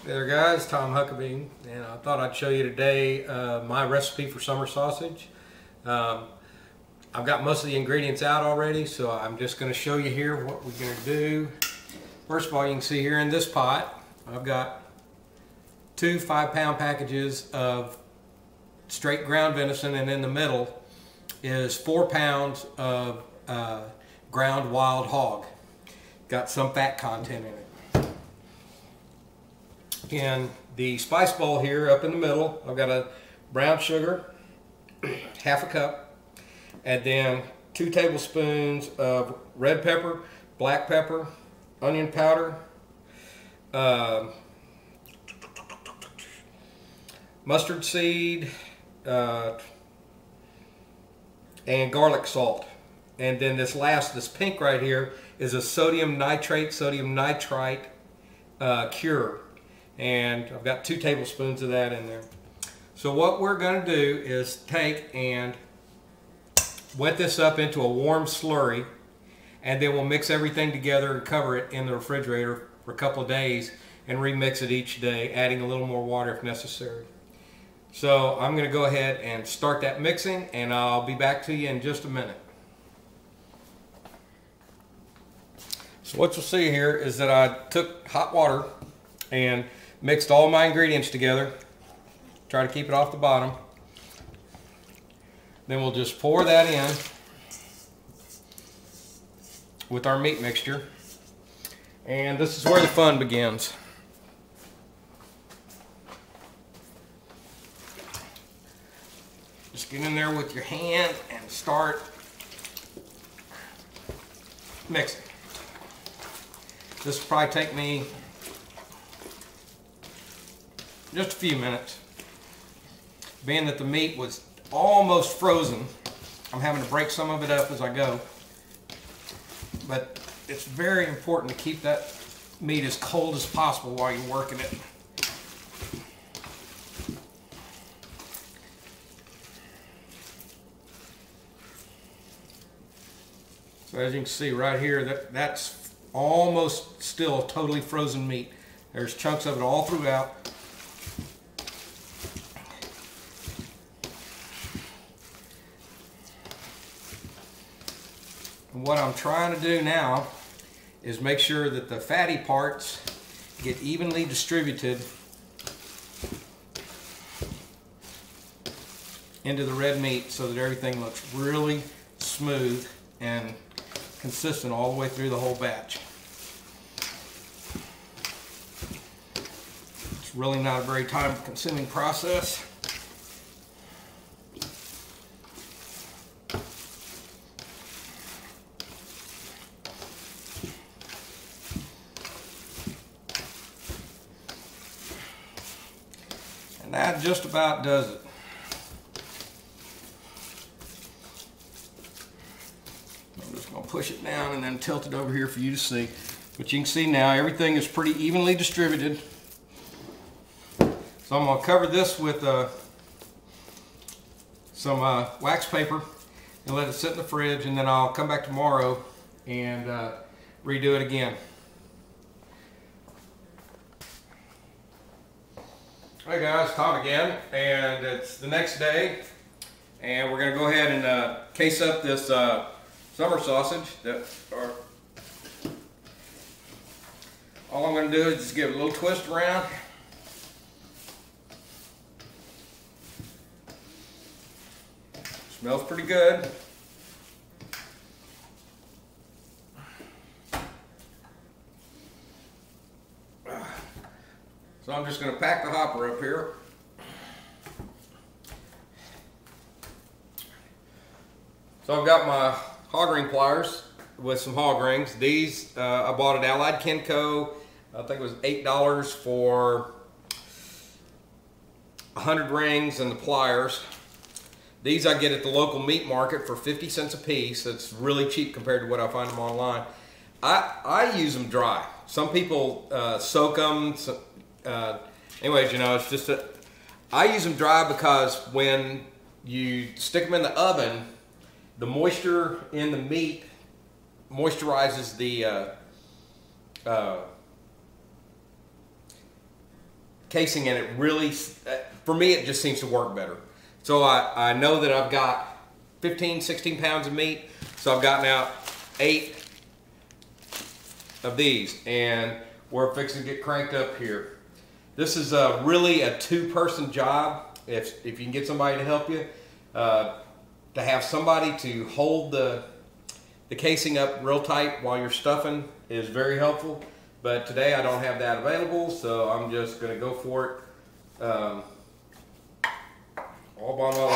There guys, Tom Huckabee, and I thought I'd show you today my recipe for summer sausage. I've got most of the ingredients out already, so I'm just going to show you here what we're going to do. First of all, you can see here in this pot, I've got 2 5-pound packages of straight ground venison, and in the middle is 4 pounds of ground wild hog. Got some fat content in it. In the spice bowl here up in the middle, I've got a brown sugar, half a cup, and then 2 tablespoons of red pepper, black pepper, onion powder, mustard seed, and garlic salt. And then this pink right here is a sodium nitrite cure. And I've got 2 tablespoons of that in there. So what we're going to do is take and wet this up into a warm slurry, and then we'll mix everything together and cover it in the refrigerator for a couple of days and remix it each day, adding a little more water if necessary. So I'm going to go ahead and start that mixing, and I'll be back to you in just a minute. So what you'll see here is that I took hot water and mixed all my ingredients together. Try to keep it off the bottom. Then we'll just pour that in with our meat mixture. And this is where the fun begins. Just get in there with your hand and start mixing. This will probably take me just a few minutes. Being that the meat was almost frozen, I'm having to break some of it up as I go. But it's very important to keep that meat as cold as possible while you're working it. So as you can see right here, that's almost still totally frozen meat. There's chunks of it all throughout. And what I'm trying to do now is make sure that the fatty parts get evenly distributed into the red meat so that everything looks really smooth and consistent all the way through the whole batch. It's really not a very time-consuming process. And that just about does it. I'm just going to push it down and then tilt it over here for you to see. But you can see now everything is pretty evenly distributed. So I'm going to cover this with some wax paper and let it sit in the fridge, and then I'll come back tomorrow and redo it again. Hey guys, Tom again, and it's the next day, and we're going to go ahead and case up this summer sausage. All I'm going to do is just give it a little twist around. Smells pretty good. So I'm just going to pack the hopper up here. So I've got my hog ring pliers with some hog rings. These I bought at Allied Kenco. I think it was $8 for 100 rings and the pliers. These I get at the local meat market for 50 cents a piece. That's really cheap compared to what I find them online. I use them dry. Some people soak them. Anyways, you know, it's just that I use them dry because when you stick them in the oven, the moisture in the meat moisturizes the casing in it really, for me, it just seems to work better. So I know that I've got 15, 16 pounds of meat. So I've gotten out 8 of these, and we're fixing to get cranked up here. This is really a 2-person job. If you can get somebody to help you, to have somebody to hold the casing up real tight while you're stuffing is very helpful. But today I don't have that available, so I'm just going to go for it all by my own.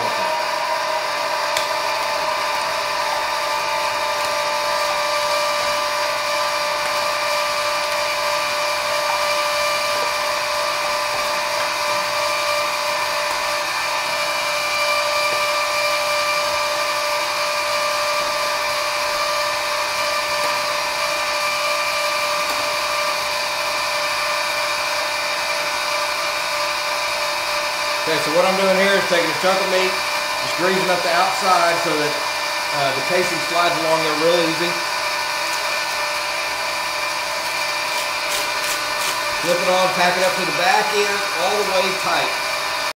Okay, so what I'm doing here is taking a chunk of meat, just greasing up the outside so that the casing slides along there real easy. Flip it on, pack it up to the back end, all the way tight.